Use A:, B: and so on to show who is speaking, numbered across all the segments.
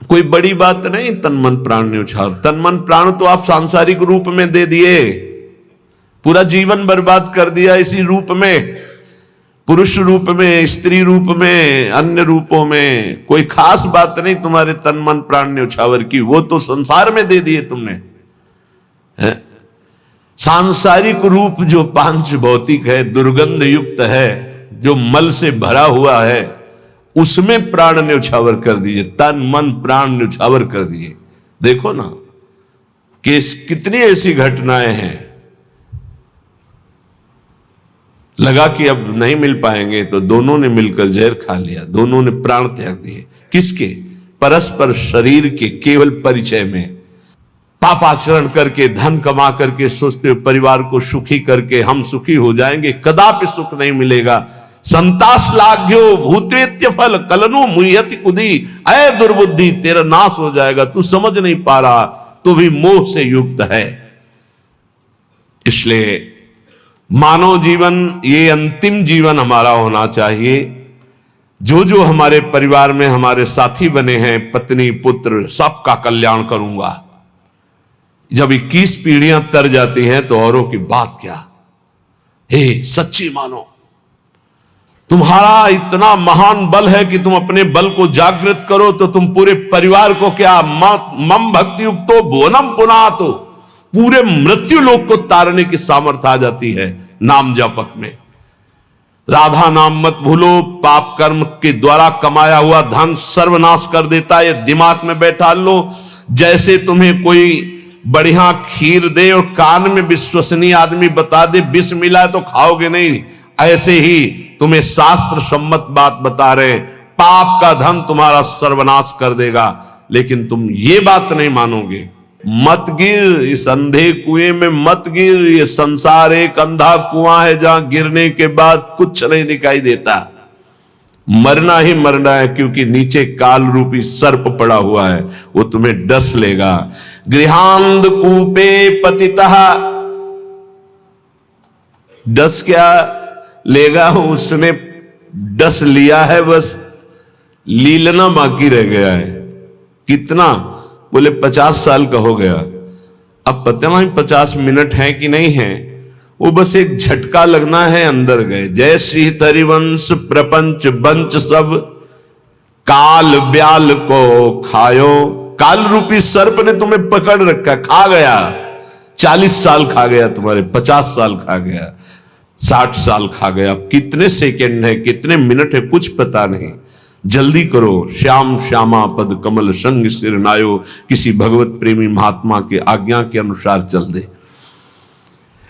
A: कोई बड़ी बात नहीं तन मन प्राण न्यौछावर। तन मन प्राण तो आप सांसारिक रूप में दे दिए, पूरा जीवन बर्बाद कर दिया इसी रूप में, पुरुष रूप में, स्त्री रूप में, अन्य रूपों में। कोई खास बात नहीं तुम्हारे तन मन प्राण न्यौछावर की, वो तो संसार में दे दिए तुमने। सांसारिक रूप जो पांच भौतिक है, दुर्गंध युक्त है, जो मल से भरा हुआ है, उसमें प्राण न्यौछावर कर दीजिए, तन मन प्राण न्यौछावर कर दिए। देखो ना कि कितनी ऐसी घटनाएं हैं, लगा कि अब नहीं मिल पाएंगे तो दोनों ने मिलकर जहर खा लिया, दोनों ने प्राण त्याग दिए। किसके? परस्पर शरीर के केवल परिचय में। पापाचरण करके, धन कमा करके सोचते हो परिवार को सुखी करके हम सुखी हो जाएंगे, कदापि सुख नहीं मिलेगा। संतास लाग्यो भूतेत्य फल कलनु मुह्यति कुदी, अय दुर्बुद्धि तेरा नाश हो जाएगा, तू समझ नहीं पा रहा, तो भी मोह से युक्त है। इसलिए मानव जीवन ये अंतिम जीवन हमारा होना चाहिए। जो जो हमारे परिवार में हमारे साथी बने हैं, पत्नी पुत्र, सबका कल्याण करूंगा। जब 21 पीढ़ियां तर जाती हैं तो औरों की बात क्या। हे सच्ची मानो, तुम्हारा इतना महान बल है कि तुम अपने बल को जागृत करो तो तुम पूरे परिवार को क्या मम भक्ति युक्तो भुवनम पुनातो, पूरे मृत्यु लोक को तारने की सामर्थ्य आ जाती है नाम जापक में। राधा नाम मत भूलो, पाप कर्म के द्वारा कमाया हुआ धन सर्वनाश कर देता है, ये दिमाग में बैठा लो। जैसे तुम्हें कोई बढ़िया खीर दे और कान में विश्वसनीय आदमी बता दे विष मिला है तो खाओगे नहीं, ऐसे ही तुम्हें शास्त्र सम्मत बात बता रहे, पाप का धन तुम्हारा सर्वनाश कर देगा, लेकिन तुम ये बात नहीं मानोगे। मत गिर इस अंधे कुएं में, मत गिर, ये संसार एक अंधा कुआं है जहां गिरने के बाद कुछ नहीं दिखाई देता। मरना ही मरना है, क्योंकि नीचे काल रूपी सर्प पड़ा हुआ है, वो तुम्हें डस लेगा। गृहांध कूपे पतितः, डस क्या लेगा, उसने डस लिया है, बस लीलना बाकी रह गया है। कितना? बोले 50 साल का हो गया। अब पता नहीं 50 मिनट है कि नहीं है, वो बस एक झटका लगना है, अंदर गए। जय श्री हरिवंश प्रपंच बंच सब, काल ब्याल को खायो। काल रूपी सर्प ने तुम्हें पकड़ रखा, खा गया। 40 साल खा गया तुम्हारे, 50 साल खा गया, 60 साल खा गया। अब कितने सेकंड है, कितने मिनट है, कुछ पता नहीं। जल्दी करो, श्याम श्यामा पद कमल संग सिर नायो, किसी भगवत प्रेमी महात्मा के आज्ञा के अनुसार चल दे।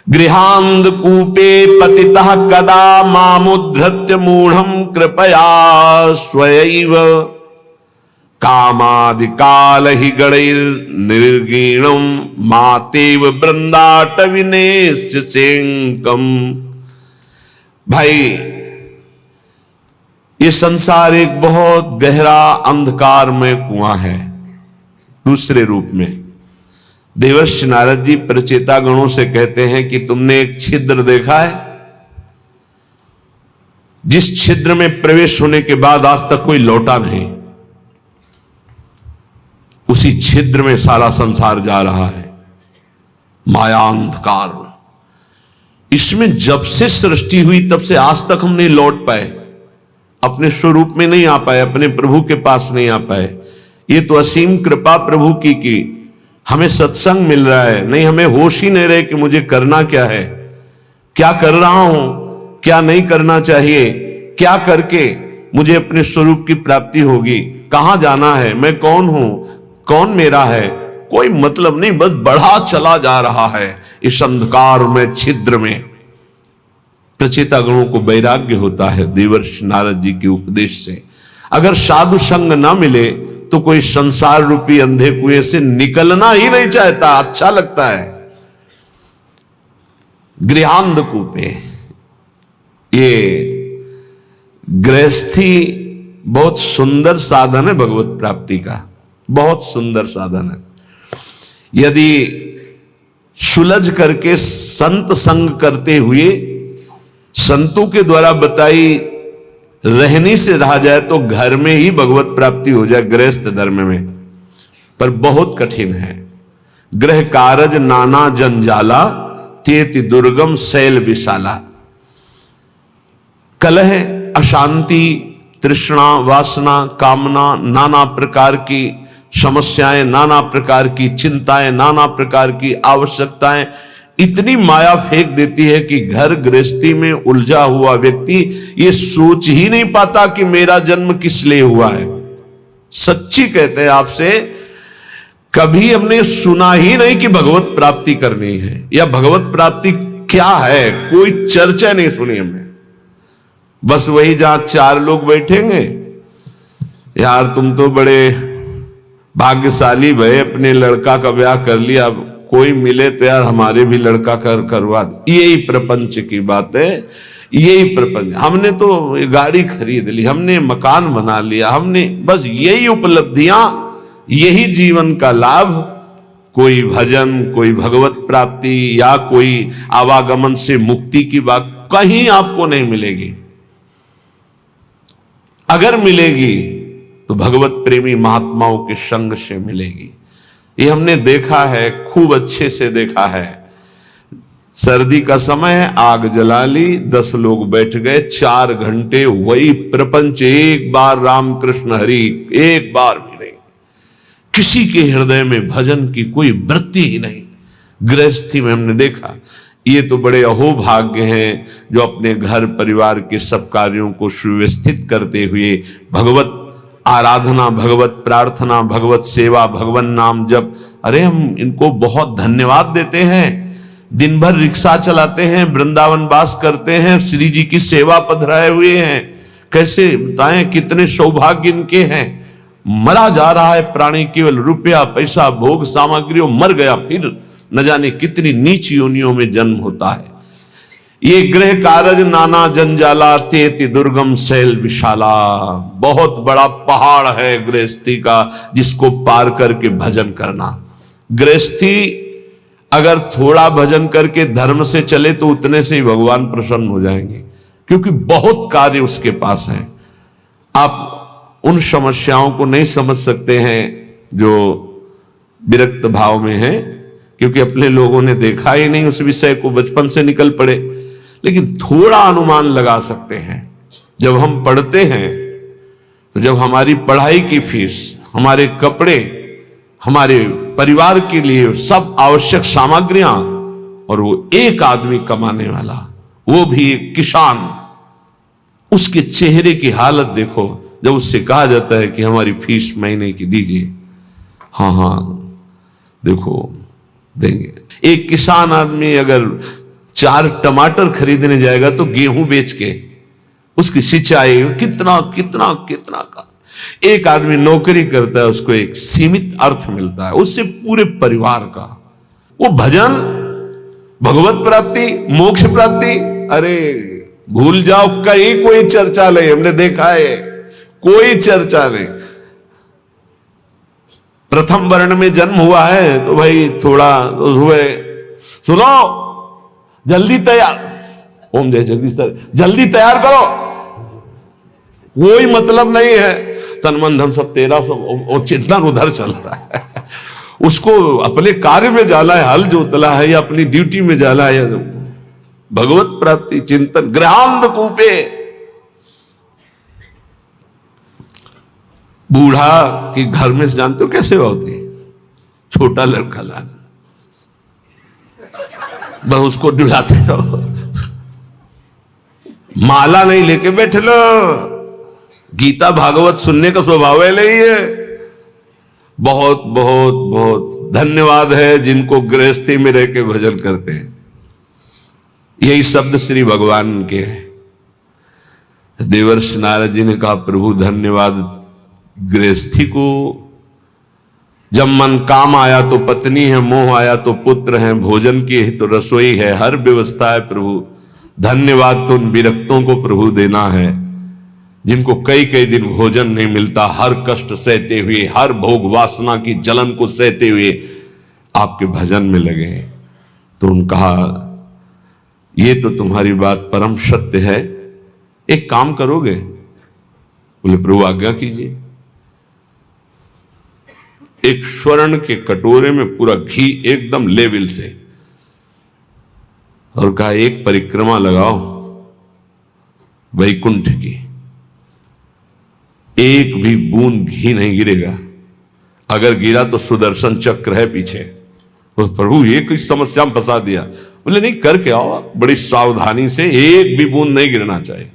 A: गृहांध कूपे पतितः कदा मामुद्धृत्य मूढ़म कृपया स्वयैव, कामादि काल ही गणैर निर्गीणम मातेव वृंदाटविनेशंकम। भाई, ये संसार एक बहुत गहरा अंधकार में कुआं है। दूसरे रूप में देवर्षि नारद जी प्रचेता गणों से कहते हैं कि तुमने एक छिद्र देखा है, जिस छिद्र में प्रवेश होने के बाद आज तक कोई लौटा नहीं, उसी छिद्र में सारा संसार जा रहा है। माया अंधकार, इसमें जब से सृष्टि हुई तब से आज तक हम नहीं लौट पाए, अपने स्वरूप में नहीं आ पाए, अपने प्रभु के पास नहीं आ पाए। ये तो असीम कृपा प्रभु की हमें सत्संग मिल रहा है, नहीं हमें होश ही नहीं रहे कि मुझे करना क्या है, क्या कर रहा हूं, क्या नहीं करना चाहिए, क्या करके मुझे अपने स्वरूप की प्राप्ति होगी, कहां जाना है, मैं कौन हूं, कौन मेरा है, कोई मतलब नहीं, बस बढ़ा चला जा रहा है इस अंधकार में, छिद्र में। प्रचेता गणों को वैराग्य होता है देवर्षि नारद जी के उपदेश से। अगर साधु संग ना मिले तो कोई संसार रूपी अंधे कुएं से निकलना ही नहीं चाहता, अच्छा लगता है। गृहांध कूपे, ये गृहस्थी बहुत सुंदर साधन है भगवत प्राप्ति का, बहुत सुंदर साधन है। यदि सुलझ करके संत संग करते हुए संतों के द्वारा बताई रहनी से रहा जाए तो घर में ही भगवत प्राप्ति हो जाए, गृहस्थ धर्म में। पर बहुत कठिन है। गृह कारज नाना जंजाला, तेति दुर्गम शैल विशाला। कलह, अशांति, तृष्णा, वासना, कामना, नाना प्रकार की समस्याएं, नाना प्रकार की चिंताएं, नाना प्रकार की आवश्यकताएं इतनी माया फेंक देती है कि घर गृहस्थी में उलझा हुआ व्यक्ति ये सोच ही नहीं पाता कि मेरा जन्म किस लिए हुआ है। सच्ची कहते हैं आपसे, कभी हमने सुना ही नहीं कि भगवत प्राप्ति करनी है या भगवत प्राप्ति क्या है, कोई चर्चा नहीं सुनी हमने। बस वही जहां चार लोग बैठेंगे, यार तुम तो बड़े भाग्यशाली भय, अपने लड़का का ब्याह कर लिया, अब कोई मिले तो यार हमारे भी लड़का करवा दे। यही प्रपंच की बात है, यही प्रपंच। हमने तो गाड़ी खरीद ली, हमने मकान बना लिया, हमने बस यही उपलब्धियां, यही जीवन का लाभ। कोई भजन, कोई भगवत प्राप्ति या कोई आवागमन से मुक्ति की बात कहीं आपको नहीं मिलेगी। अगर मिलेगी तो भगवत प्रेमी महात्माओं के संग से मिलेगी। ये हमने देखा है, खूब अच्छे से देखा है। सर्दी का समय है, आग जला ली, 10 लोग बैठ गए, 4 घंटे वही प्रपंच, एक बार राम कृष्ण हरि, एक बार भी नहीं। किसी के हृदय में भजन की कोई वृत्ति ही नहीं। गृहस्थी में हमने देखा। ये तो बड़े अहोभाग्य हैं जो अपने घर परिवार के सब कार्यों को सुव्यवस्थित करते हुए भगवत आराधना, भगवत प्रार्थना, भगवत सेवा, भगवान नाम जप, अरे हम इनको बहुत धन्यवाद देते हैं। दिन भर रिक्शा चलाते हैं, वृंदावन वास करते हैं, श्री जी की सेवा पधराए हुए हैं। कैसे बताएं कितने सौभाग्य इनके हैं। मरा जा रहा है प्राणी, केवल रुपया पैसा भोग सामग्रियों, मर गया फिर न जाने कितनी नीच योनियों में जन्म होता है। ये गृह कारज नाना जंजाला, तेति दुर्गम शैल विशाला। बहुत बड़ा पहाड़ है गृहस्थी का, जिसको पार करके भजन करना। गृहस्थी अगर थोड़ा भजन करके धर्म से चले तो उतने से ही भगवान प्रसन्न हो जाएंगे, क्योंकि बहुत कार्य उसके पास है। आप उन समस्याओं को नहीं समझ सकते हैं जो विरक्त भाव में है, क्योंकि अपने लोगों ने देखा ही नहीं उस विषय को, बचपन से निकल पड़े। लेकिन थोड़ा अनुमान लगा सकते हैं। जब हम पढ़ते हैं तो जब हमारी पढ़ाई की फीस, हमारे कपड़े, हमारे परिवार के लिए सब आवश्यक सामग्रियां, और वो एक आदमी कमाने वाला, वो भी एक किसान, उसके चेहरे की हालत देखो जब उससे कहा जाता है कि हमारी फीस महीने की दीजिए। हाँ हाँ देखो देंगे। एक किसान आदमी अगर 4 टमाटर खरीदने जाएगा तो गेहूं बेच के उसकी सिंचाई कितना कितना कितना का। एक आदमी नौकरी करता है, उसको एक सीमित अर्थ मिलता है, उससे पूरे परिवार का। वो भजन, भगवत प्राप्ति, मोक्ष प्राप्ति, अरे भूल जाओ, कहीं कोई चर्चा नहीं। हमने देखा है कोई चर्चा नहीं। प्रथम वर्ण में जन्म हुआ है तो भाई थोड़ा तो हुए, सुनो जल्दी तैयार, ओम जय जगदीश सर, जल्दी तैयार करो, कोई मतलब नहीं है। तन मन धन सब तेरा, सब चिंतन उधर चल रहा है। उसको अपने कार्य में जाना है, हल जोतला है, या अपनी ड्यूटी में जाना है, या भगवत प्राप्ति चिंतन। गृहांध कूपे, बूढ़ा की घर में जानते हो कैसे होती है, छोटा लड़का लाना, बस उसको डुलाते रहो, माला नहीं लेके बैठे लो। गीता भागवत सुनने का स्वभाव है नहीं है। बहुत बहुत बहुत धन्यवाद है जिनको गृहस्थी में रह के भजन करते हैं। यही शब्द श्री भगवान के हैं। देवर्षि नारद जी ने कहा, प्रभु धन्यवाद गृहस्थी को। जब मन काम आया तो पत्नी है, मोह आया तो पुत्र है, भोजन की ही तो रसोई है, हर व्यवस्था है प्रभु। धन्यवाद तो उन विरक्तों को प्रभु देना है जिनको कई कई दिन भोजन नहीं मिलता, हर कष्ट सहते हुए, हर भोग वासना की जलन को सहते हुए आपके भजन में लगे। तो उन्होंने कहा, ये तो तुम्हारी बात परम सत्य है, एक काम करोगे? बोले प्रभु आज्ञा कीजिए। एक स्वर्ण के कटोरे में पूरा घी एकदम लेवल से, और कहा एक परिक्रमा लगाओ वैकुंठ की, एक भी बूंद घी नहीं गिरेगा, अगर गिरा तो सुदर्शन चक्र है पीछे। तो प्रभु ये कोई समस्या में फंसा दिया। बोले नहीं, करके आओ बड़ी सावधानी से, एक भी बूंद नहीं गिरना चाहिए।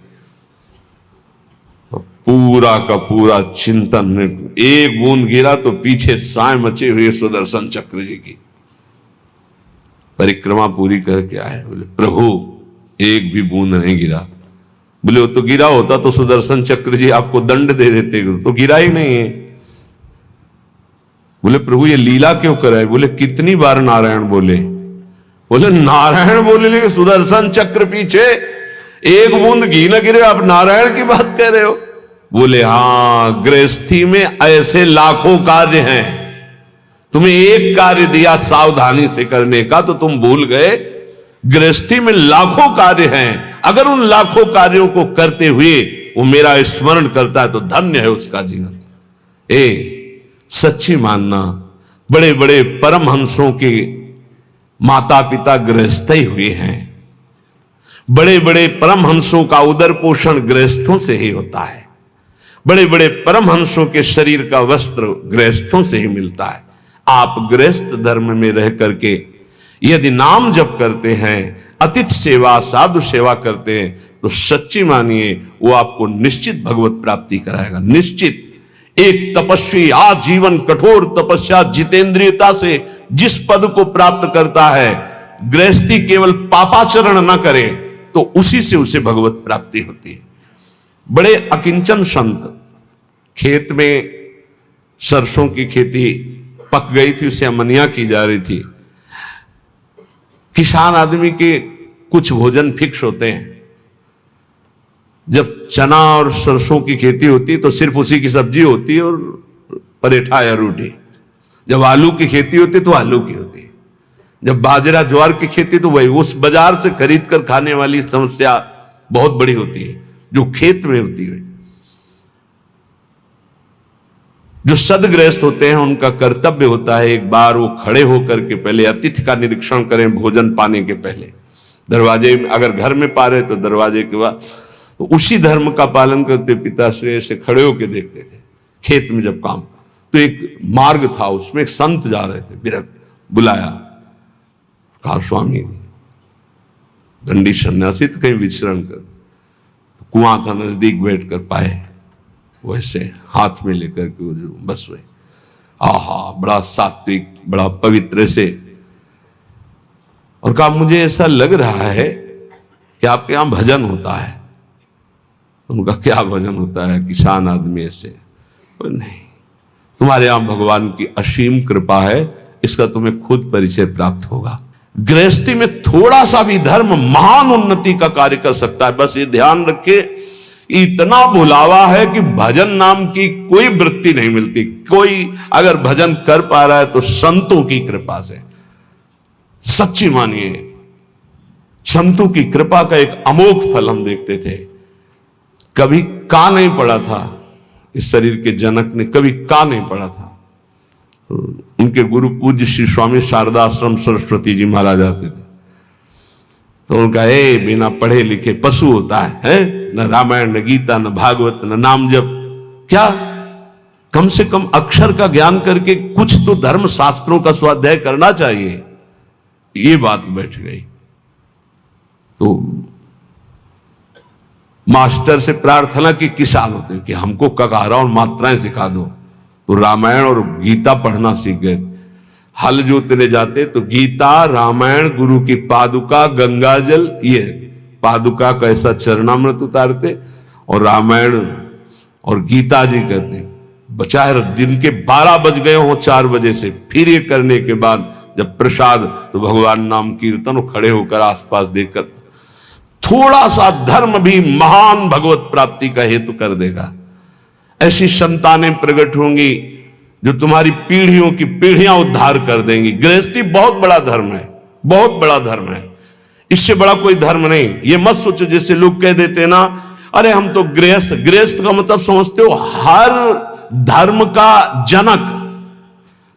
A: पूरा का पूरा चिंतन में एक बूंद गिरा तो पीछे साए मचे हुए सुदर्शन चक्र जी की। परिक्रमा पूरी करके आए, बोले प्रभु एक भी बूंद नहीं गिरा। बोले वो तो गिरा होता तो सुदर्शन चक्र जी आपको दंड दे देते, तो गिरा ही नहीं है। बोले प्रभु ये लीला क्यों कराए? बोले कितनी बार नारायण बोले? बोले नारायण बोले लेकिन सुदर्शन चक्र पीछे एक बूंद घी न गिरे, आप नारायण की बात कह रहे हो? बोले हाँ, गृहस्थी में ऐसे लाखों कार्य हैं, तुम्हें एक कार्य दिया सावधानी से करने का तो तुम भूल गए। गृहस्थी में लाखों कार्य हैं, अगर उन लाखों कार्यों को करते हुए वो मेरा स्मरण करता है तो धन्य है उसका जीवन। सच्ची मानना, बड़े बड़े परमहंसों के माता पिता गृहस्थ ही हुए हैं, बड़े बड़े परमहंसों का उदर पोषण गृहस्थों से ही होता है, बड़े बड़े परमहंसों के शरीर का वस्त्र गृहस्थों से ही मिलता है। आप गृहस्थ धर्म में रह करके यदि नाम जप करते हैं, अतिथि सेवा साधु सेवा करते हैं, तो सच्ची मानिए वो आपको निश्चित भगवत प्राप्ति कराएगा। निश्चित। एक तपस्वी आजीवन कठोर तपस्या जितेंद्रियता से जिस पद को प्राप्त करता है, गृहस्थी केवल पापाचरण न करे तो उसी से उसे भगवत प्राप्ति होती है। बड़े अकिंचन संत, खेत में सरसों की खेती पक गई थी, उसे अमनिया की जा रही थी। किसान आदमी के कुछ भोजन फिक्स होते हैं। जब चना और सरसों की खेती होती है तो सिर्फ उसी की सब्जी होती है और परेठा या रोटी। जब आलू की खेती होती है तो आलू की होती है। जब बाजरा ज्वार की खेती तो वही, उस बाजार से खरीद कर खाने वाली समस्या बहुत बड़ी होती है जो खेत में होती है। जो सदगृहस्थ होते हैं उनका कर्तव्य होता है एक बार वो खड़े होकर के पहले अतिथि का निरीक्षण करें भोजन पाने के पहले। दरवाजे में अगर घर में पा रहे तो दरवाजे के बाद, तो उसी धर्म का पालन करते पिताश्री से खड़े होकर देखते थे। खेत में जब काम, तो एक मार्ग था उसमें एक संत जा रहे थे, बिरक बुलाया, कहा स्वामी दंडी सन्यासी कहीं विचरण कर। कुआं था नजदीक, बैठ कर पाए वैसे हाथ में लेकर के वो जो बस हुए। आहा, बड़ा सात्विक, बड़ा पवित्र से, और कहा मुझे ऐसा लग रहा है कि आपके यहां भजन होता है। उनका क्या भजन होता है? किसान आदमी ऐसे। नहीं, तुम्हारे यहां भगवान की असीम कृपा है, इसका तुम्हें खुद परिचय प्राप्त होगा। गृहस्थी में थोड़ा सा भी धर्म महान उन्नति का कार्य कर सकता है। बस ये ध्यान रखे, इतना बुलावा है कि भजन नाम की कोई वृत्ति नहीं मिलती। कोई अगर भजन कर पा रहा है तो संतों की कृपा से। सच्ची मानिए, संतों की कृपा का एक अमोघ फल हम देखते थे। कभी का नहीं पड़ा था इस शरीर के जनक ने, कभी का नहीं पड़ा था। उनके गुरु पूज्य श्री स्वामी शारदा आश्रम सरस्वती जी महाराज आते थे, तो उनका बिना पढ़े लिखे पशु होता है? न रामायण, न गीता, न भागवत, न नाम जप, क्या कम से कम अक्षर का ज्ञान करके कुछ तो धर्म शास्त्रों का स्वाध्याय करना चाहिए। ये बात बैठ गई। तो मास्टर से प्रार्थना की किसान होते हैं कि हमको ककारा और मात्राएं सिखा दो, तो रामायण और गीता पढ़ना सीख गए। हल जोतने जाते तो गीता, रामायण, गुरु की पादुका, गंगा जल, ये पादुका का ऐसा चरणामृत उतारते और रामायण और गीता जी करते। बचाए दिन के 12 बज गए हो 4 बजे से, फिर ये करने के बाद जब प्रसाद तो भगवान नाम कीर्तन, खड़े होकर आसपास देखकर, थोड़ा सा धर्म भी महान भगवत प्राप्ति का हेतु कर देगा। ऐसी संतानें प्रकट होंगी जो तुम्हारी पीढ़ियों की पीढ़ियां उद्धार कर देंगी। गृहस्थी बहुत बड़ा धर्म है, बहुत बड़ा धर्म है, इससे बड़ा कोई धर्म नहीं। ये मत सोचो जैसे लोग कह देते हैं ना, अरे हम तो गृहस्थ। गृहस्थ का मतलब समझते हो हर धर्म का जनक,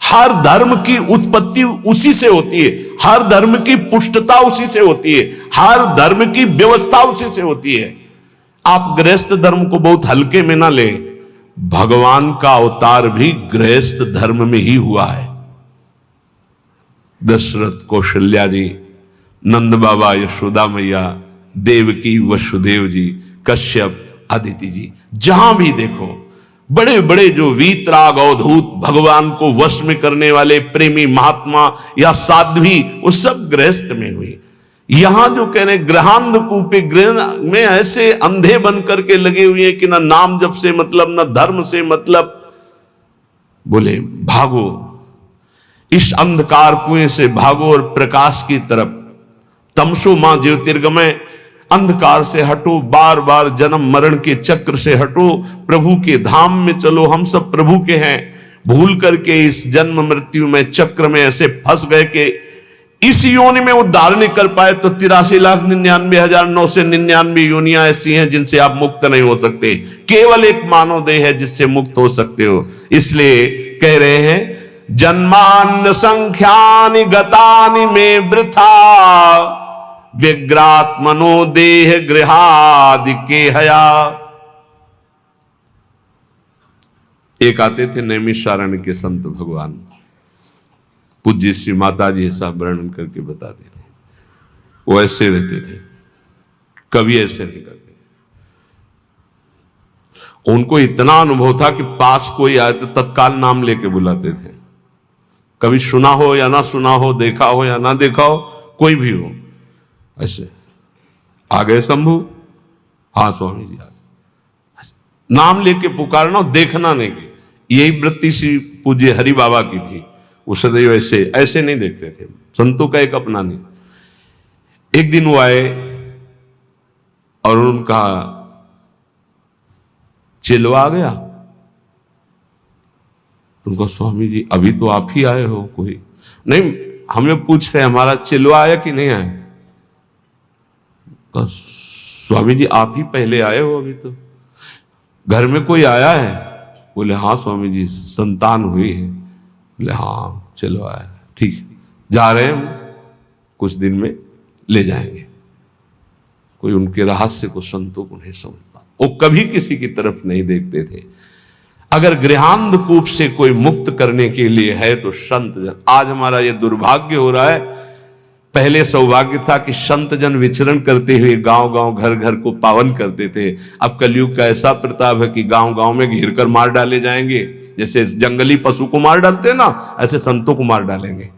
A: हर धर्म की उत्पत्ति उसी से होती है, हर धर्म की पुष्टता उसी से होती है, हर धर्म की व्यवस्था उसी से होती है। आप गृहस्थ धर्म को बहुत हल्के में ना ले, भगवान का अवतार भी गृहस्थ धर्म में ही हुआ है। दशरथ, कौशल्या जी, नंद बाबा, यशोदा मैया, देवकी, वसुदेव जी, कश्यप, अदिति जी, जहां भी देखो बड़े बड़े जो वीतराग अवधूत, भगवान को वश में करने वाले प्रेमी महात्मा या साध्वी, वो सब गृहस्थ में हुई। यहां जो कह रहे गृहांध कूपे, गृह में ऐसे अंधे बन करके लगे हुए हैं कि ना नाम जप से मतलब, ना धर्म से मतलब। बोले भागो, इस अंधकार कुएं से भागो और प्रकाश की तरफ, तमसो मां ज्योतिर्गमय, अंधकार से हटो, बार बार जन्म मरण के चक्र से हटो, प्रभु के धाम में चलो। हम सब प्रभु के हैं, भूल करके इस जन्म मृत्यु में चक्र में ऐसे फंस गए कि इस योनि में उद्धार नहीं कर पाए। तो 83,99,999 योनियां ऐसी हैं जिनसे आप मुक्त नहीं हो सकते। केवल एक मानव देह है जिससे मुक्त हो सकते हो। इसलिए कह रहे हैं जन्मान्न संख्यानि गतानि में वृथा, व्यग्रात्मनो देह गृहादि के हया। एक आते थे नैमिषारण्य के संत भगवान, पूज्य श्री माता जी ऐसा वर्णन करके बताते थे। वो ऐसे रहते थे, कभी ऐसे नहीं करते। उनको इतना अनुभव था कि पास कोई आए तो तत्काल नाम लेके बुलाते थे। कभी सुना हो या ना सुना हो, देखा हो या ना देखा हो, कोई भी हो, ऐसे आ गए शंभू, हाँ स्वामी जी आ गए, नाम लेके पुकारना, देखना नहीं। यही वृत्ति श्री पूज्य हरि बाबा की थी। वो सदैव ऐसे ऐसे नहीं देखते थे। संतों का एक अपना नहीं। एक दिन वो आए और उनका चिलवा आ गया। उनको स्वामी जी अभी तो आप ही आए हो, कोई नहीं, हमें पूछ रहे हमारा चिलवा आया कि नहीं आया। स्वामी जी आप ही पहले आए हो, अभी तो घर में कोई आया है। बोले हाँ स्वामी जी संतान हुई है। बोले हाँ चलो आया, ठीक है, जा रहे हैं हम, कुछ दिन में ले जाएंगे। कोई उनके रहस्य को संतों को नहीं समझ पा, वो कभी किसी की तरफ नहीं देखते थे। अगर गृहांध कूप से कोई मुक्त करने के लिए है तो संत जन। आज हमारा ये दुर्भाग्य हो रहा है, पहले सौभाग्य था कि संत जन विचरण करते हुए गांव गांव घर घर को पावन करते थे। अब कलयुग का ऐसा प्रताप है कि गांव गांव में घेर कर मार डाले जाएंगे। जैसे जंगली पशु को मार डालते हैं ना, ऐसे संतों को मार डालेंगे।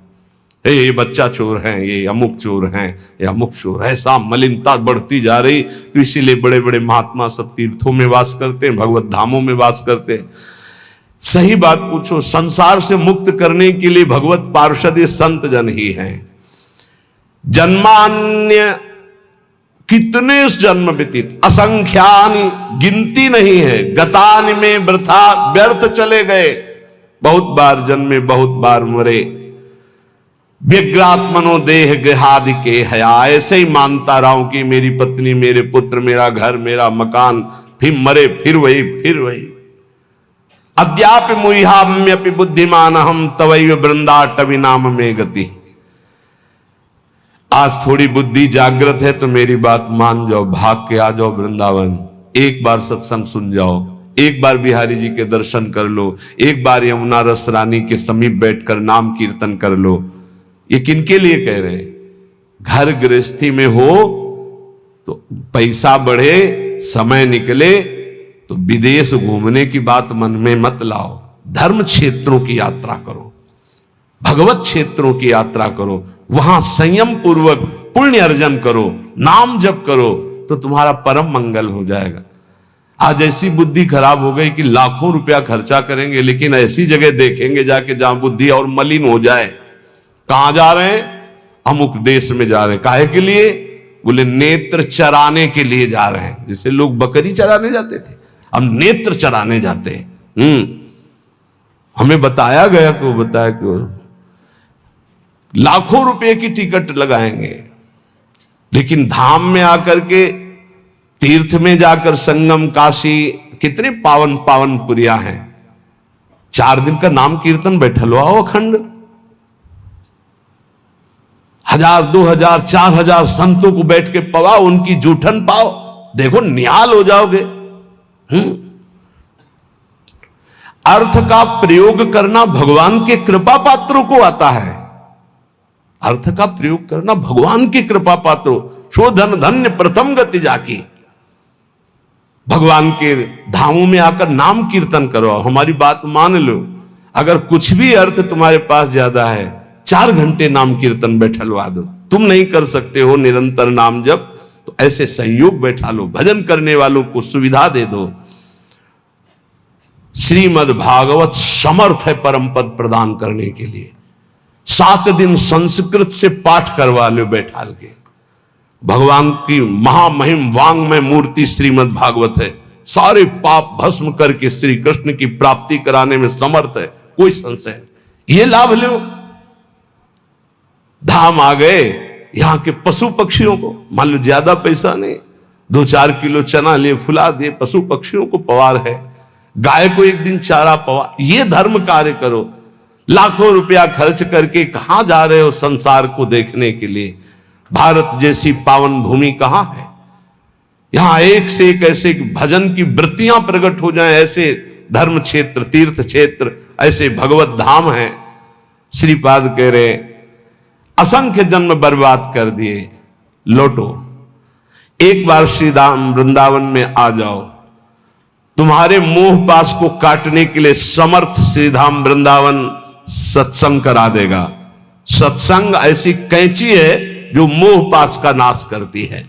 A: ये बच्चा चोर हैं, ये अमुक चोर हैं, ये अमुक चोर। ऐसा मलिनता बढ़ती जा रही, तो इसीलिए बड़े बड़े महात्मा सब तीर्थों में वास करते हैं, भगवत धामों में वास करते हैं। सही बात पूछो, संसार से मुक्त करने के लिए भगवत पार्षद ये संत जन ही हैं। जन्मान्य कितने जन्म व्यतीत, असंख्यानि, गिनती नहीं है। गतानि में वृथा, व्यर्थ चले गए। बहुत बार जन्मे, बहुत बार मरे। व्यग्रात्मनो देह गृहादि के हया, ऐसे ही मानता रहा हूं कि मेरी पत्नी, मेरे पुत्र, मेरा घर, मेरा मकान, फिर मरे, फिर वही, फिर वही। अद्यापि मुह्याम्यपि बुद्धिमान हम तवैव वृंदाटवी नाम में गति। आज थोड़ी बुद्धि जागृत है तो मेरी बात मान जाओ, भाग के आ जाओ वृंदावन। एक बार सत्संग सुन जाओ, एक बार बिहारी जी के दर्शन कर लो, एक बार यमुना रस रानी के समीप बैठकर नाम कीर्तन कर लो। ये किनके लिए कह रहे हैं? घर गृहस्थी में हो तो पैसा बढ़े, समय निकले तो विदेश घूमने की बात मन में मत लाओ। धर्म क्षेत्रों की यात्रा करो, भगवत क्षेत्रों की यात्रा करो, वहां संयम पूर्वक पुण्य अर्जन करो, नाम जप करो, तो तुम्हारा परम मंगल हो जाएगा। आज ऐसी बुद्धि खराब हो गई कि लाखों रुपया खर्चा करेंगे लेकिन ऐसी जगह देखेंगे जाके जहां बुद्धि और मलिन हो जाए। कहां जा रहे हैं? अमुक देश में जा रहे हैं। काहे के लिए? बोले नेत्र चराने के लिए जा रहे हैं। जैसे लोग बकरी चराने जाते थे, अब नेत्र चराने जाते हैं। हमें बताया गया कि वो बताया कि लाखों रुपए की टिकट लगाएंगे, लेकिन धाम में आकर के, तीर्थ में जाकर, संगम, काशी, कितने पावन पावन पुरिया हैं, 4 दिन का नाम कीर्तन बैठल आओ अखंड, 1000 2000 4000 संतों को बैठ के पवाओ, उनकी जूठन पाओ, देखो निहाल हो जाओगे। अर्थ का प्रयोग करना भगवान के कृपा पात्रों को आता है। अर्थ का प्रयोग करना भगवान की कृपा पात्रों, शोधन धन्य प्रथम गति जाकी। भगवान के धामों में आकर नाम कीर्तन करो, हमारी बात मान लो। अगर कुछ भी अर्थ तुम्हारे पास ज्यादा है, 4 घंटे नाम कीर्तन बैठलवा दो। तुम नहीं कर सकते हो निरंतर नाम जप, तो ऐसे संयोग बैठा लो, भजन करने वालों को सुविधा दे दो। श्रीमद् भागवत समर्थ है परम पद प्रदान करने के लिए। 7 दिन संस्कृत से पाठ करवा लो बैठाल के। भगवान की महामहिम वांग्मय मूर्ति श्रीमद् भागवत है, सारे पाप भस्म करके श्री कृष्ण की प्राप्ति कराने में समर्थ है, कोई संशय नहीं। ये लाभ लो। धाम आ गए, यहां के पशु पक्षियों को, मान लो ज्यादा पैसा नहीं, 2-4 किलो चना ले फुला दे, पशु पक्षियों को पवार है, गाय को एक दिन चारा पवा, ये धर्म कार्य करो। लाखों रुपया खर्च करके कहां जा रहे हो संसार को देखने के लिए? भारत जैसी पावन भूमि कहां है? यहां एक से एक ऐसे भजन की वृत्तियां प्रकट हो जाएं, ऐसे धर्म क्षेत्र, तीर्थ क्षेत्र, ऐसे भगवत धाम है। श्रीपाद कह रहे असंख्य जन्म बर्बाद कर दिए, लौटो एक बार श्री धाम वृंदावन में आ जाओ। तुम्हारे मोह पास को काटने के लिए समर्थ श्रीधाम वृंदावन सत्संग करा देगा। सत्संग ऐसी कैंची है जो मोह पास का नाश करती है।